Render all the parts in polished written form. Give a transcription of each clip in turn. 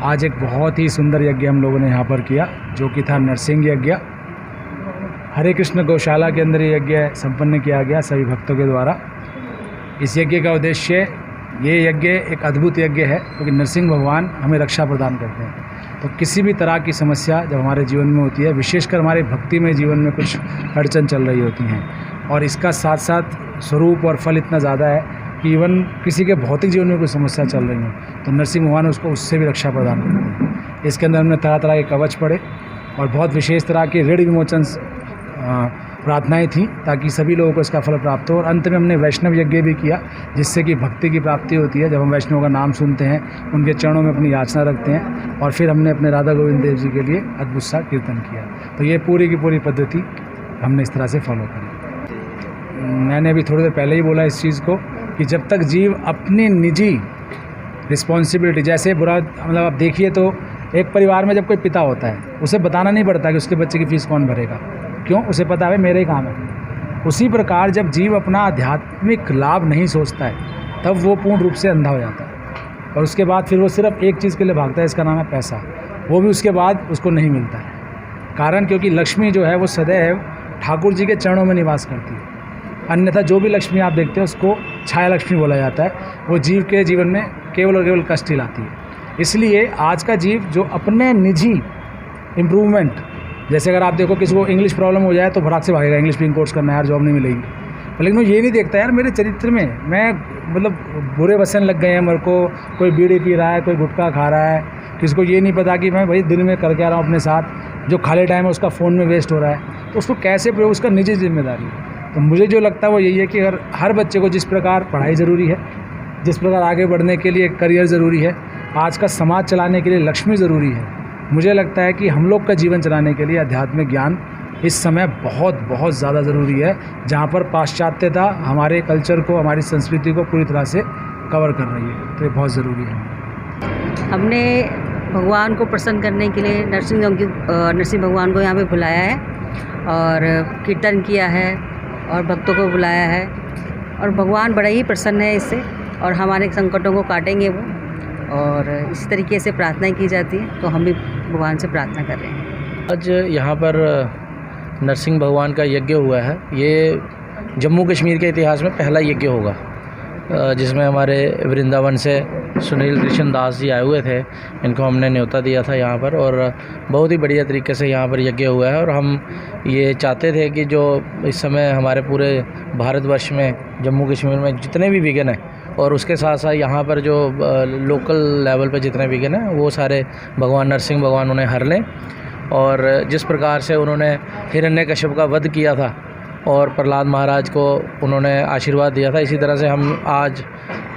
आज एक बहुत ही सुंदर यज्ञ हम लोगों ने यहाँ पर किया, जो कि था नरसिंह यज्ञ। हरे कृष्ण गौशाला के अंदर ये यज्ञ संपन्न किया गया सभी भक्तों के द्वारा। इस यज्ञ का उद्देश्य, ये यज्ञ एक अद्भुत यज्ञ है क्योंकि नरसिंह भगवान हमें रक्षा प्रदान करते हैं। तो किसी भी तरह की समस्या जब हमारे जीवन में होती है, विशेषकर हमारे भक्तिमय जीवन में कुछ अड़चन चल रही होती हैं, और इसका साथ साथ स्वरूप और फल इतना ज़्यादा है कि इवन किसी के भौतिक जीवन में कोई समस्या चल रही हो तो नरसिंह भगवान उसको उससे भी रक्षा प्रदान करते हैं। इसके अंदर हमने तरह तरह के कवच पढ़े और बहुत विशेष तरह के ऋण विमोचन प्रार्थनाएं थी ताकि सभी लोगों को इसका फल प्राप्त हो। और अंत में हमने वैष्णव यज्ञ भी किया, जिससे कि भक्ति की प्राप्ति होती है। जब हम वैष्णव का नाम सुनते हैं, उनके चरणों में अपनी याचना रखते हैं, और फिर हमने अपने राधा गोविंद देव जी के लिए अद्भुत सा कीर्तन किया। तो ये पूरी की पूरी पद्धति हमने इस तरह से फॉलो करी। मैंने अभी थोड़ी देर पहले ही बोला इस चीज़ को कि जब तक जीव अपनी निजी रिस्पॉन्सिबिलिटी, जैसे बुरा मतलब आप देखिए तो एक परिवार में जब कोई पिता होता है, उसे बताना नहीं पड़ता कि उसके बच्चे की फ़ीस कौन भरेगा, क्यों? उसे पता है मेरे ही काम है। उसी प्रकार जब जीव अपना आध्यात्मिक लाभ नहीं सोचता है, तब वो पूर्ण रूप से अंधा हो जाता है, और उसके बाद फिर वो सिर्फ एक चीज़ के लिए भागता है, इसका नाम है पैसा। वो भी उसके बाद उसको नहीं मिलता है। कारण क्योंकि लक्ष्मी जो है वो सदैव ठाकुर जी के चरणों में निवास करती है। अन्यथा जो भी लक्ष्मी आप देखते हैं उसको छाया लक्ष्मी बोला जाता है। वो जीव के जीवन में केवल और केवल कष्ट ही लाती है। इसलिए आज का जीव जो अपने निजी इम्प्रूवमेंट, जैसे अगर आप देखो किसी को इंग्लिश प्रॉब्लम हो जाए तो भड़ाक से भागेगा, इंग्लिश स्पीकिंग कोर्स करना है यार, जॉब नहीं मिलेगी। लेकिन वो ये नहीं देखता यार मेरे चरित्र में मैं मतलब बुरे वसन लग गए हैं मेरे को, कोई बीड़ी पी रहा है, कोई गुटखा खा रहा है, किसी को ये नहीं पता कि मैं भाई दिन में कर क्या रहा हूँ अपने साथ, जो खाली टाइम है उसका फ़ोन में वेस्ट हो रहा है, तो उसको कैसे प्रयोग, उसका निजी जिम्मेदारी है। तो मुझे जो लगता है वो यही है कि अगर हर बच्चे को जिस प्रकार पढ़ाई ज़रूरी है, जिस प्रकार आगे बढ़ने के लिए करियर ज़रूरी है, आज का समाज चलाने के लिए लक्ष्मी ज़रूरी है, मुझे लगता है कि हम लोग का जीवन चलाने के लिए आध्यात्मिक ज्ञान इस समय बहुत बहुत ज़्यादा ज़रूरी है, जहाँ पर पाश्चात्यता हमारे कल्चर को, हमारी संस्कृति को पूरी तरह से कवर कर रही है। तो ये बहुत ज़रूरी है। हमने भगवान को प्रसन्न करने के लिए नरसिंह भगवान को यहाँ पे बुलाया है और कीर्तन किया है और भक्तों को बुलाया है, और भगवान बड़ा ही प्रसन्न है इससे, और हमारे संकटों को काटेंगे वो, और इसी तरीके से प्रार्थना की जाती है। तो हम भी भगवान से प्रार्थना कर रहे हैं। आज यहाँ पर नरसिंह भगवान का यज्ञ हुआ है। ये जम्मू कश्मीर के इतिहास में पहला यज्ञ होगा, जिसमें हमारे वृंदावन से सुनील कृष्ण दास जी आए हुए थे। इनको हमने न्योता दिया था यहाँ पर, और बहुत ही बढ़िया तरीके से यहाँ पर यज्ञ हुआ है। और हम ये चाहते थे कि जो इस समय हमारे पूरे भारतवर्ष में, जम्मू कश्मीर में जितने भी विघ्न हैं, और उसके साथ साथ यहाँ पर जो लोकल लेवल पर जितने विघ्न हैं, वो सारे भगवान नरसिंह भगवान उन्हें हर लें। और जिस प्रकार से उन्होंने हिरण्यकश्यप का वध किया था और प्रहलाद महाराज को उन्होंने आशीर्वाद दिया था, इसी तरह से हम आज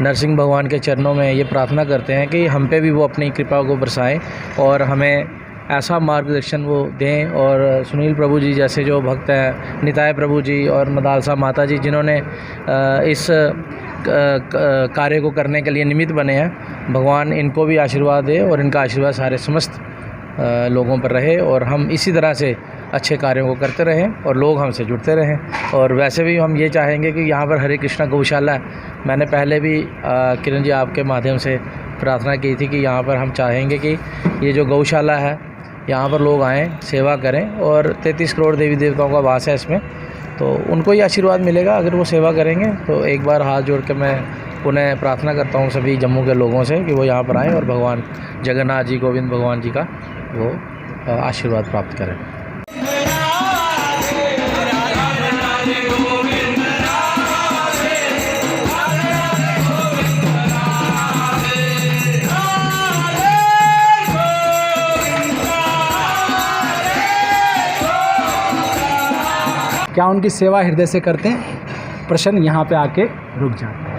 नरसिंह भगवान के चरणों में ये प्रार्थना करते हैं कि हम पे भी वो अपनी कृपा को बरसाएं और हमें ऐसा मार्गदर्शन वो दें। और सुनील प्रभु जी जैसे जो भक्त हैं, निताय प्रभु जी और मदालसा माता जी, जिन्होंने इस कार्य को करने के लिए निमित्त बने हैं, भगवान इनको भी आशीर्वाद दे और इनका आशीर्वाद सारे समस्त लोगों पर रहे, और हम इसी तरह से अच्छे कार्यों को करते रहें और लोग हमसे जुड़ते रहें। और वैसे भी हम ये चाहेंगे कि यहाँ पर हरे कृष्णा गौशाला है। मैंने पहले भी किरण जी आपके माध्यम से प्रार्थना की थी कि यहाँ पर हम चाहेंगे कि ये जो गौशाला है, यहाँ पर लोग आएँ, सेवा करें, और 33 करोड़ देवी देवताओं का वास है इसमें, तो उनको ही आशीर्वाद मिलेगा अगर वो सेवा करेंगे। तो एक बार हाथ जोड़ के मैं पुनः प्रार्थना करता हूँ सभी जम्मू के लोगों से कि वो यहाँ पर आएँ और भगवान जगन्नाथ जी, गोविंद भगवान जी का वो आशीर्वाद प्राप्त करें। क्या उनकी सेवा हृदय से करते हैं, प्रश्न यहाँ पे आके रुक जाते हैं।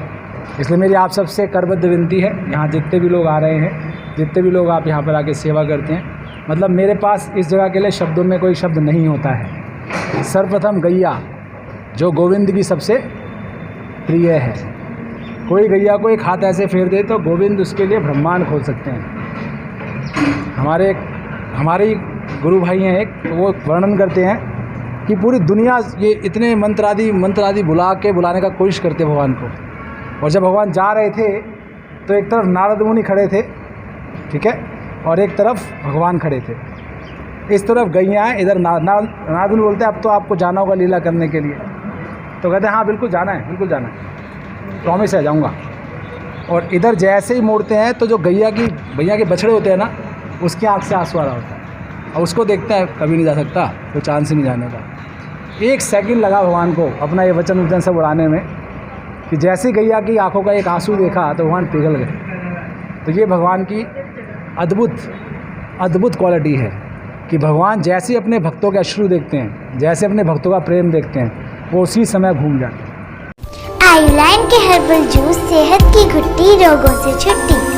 इसलिए मेरी आप सबसे करबद्ध विनती है, यहाँ जितने भी लोग आ रहे हैं, जितने भी लोग आप यहाँ पर आके सेवा करते हैं, मतलब मेरे पास इस जगह के लिए शब्दों में कोई शब्द नहीं होता है। सर्वप्रथम गैया जो गोविंद की सबसे प्रिय है, कोई गैया को एक हाथ ऐसे फेर दे तो गोविंद उसके लिए ब्रह्मांड खोल सकते हैं। हमारे गुरु भाई हैं एक, वो वर्णन करते हैं कि पूरी दुनिया ये इतने मंत्र आदि बुलाने का कोशिश करते भगवान को। और जब भगवान जा रहे थे तो एक तरफ नारद मुनि खड़े थे, ठीक है, और एक तरफ भगवान खड़े थे। इस तरफ गैया हैं, इधर नारद मुनि बोलते हैं अब तो आपको जाना होगा लीला करने के लिए। तो कहते हैं हाँ बिल्कुल जाना है, बिल्कुल जाना है, प्रॉमिस है जाऊँगा। और इधर जैसे ही मोड़ते हैं तो जो गैया के बछड़े होते हैं ना, उसकी आँख से आंसू आ रहा होता है, और उसको देखता है कभी नहीं जा सकता, तो चांस ही नहीं जाने का। 1 सेकंड लगा भगवान को अपना ये वचन सब उड़ाने में कि जैसे गैया की आंखों का एक आंसू देखा तो भगवान पिघल गए। तो ये भगवान की अद्भुत क्वालिटी है कि भगवान जैसे अपने भक्तों के अश्रु देखते हैं, जैसे अपने भक्तों का प्रेम देखते हैं, वो उसी समय घूम जाते हैं। आयुलाइन के हर्बल जूस सेहत की घुट्टी रोगों से छुट्टी।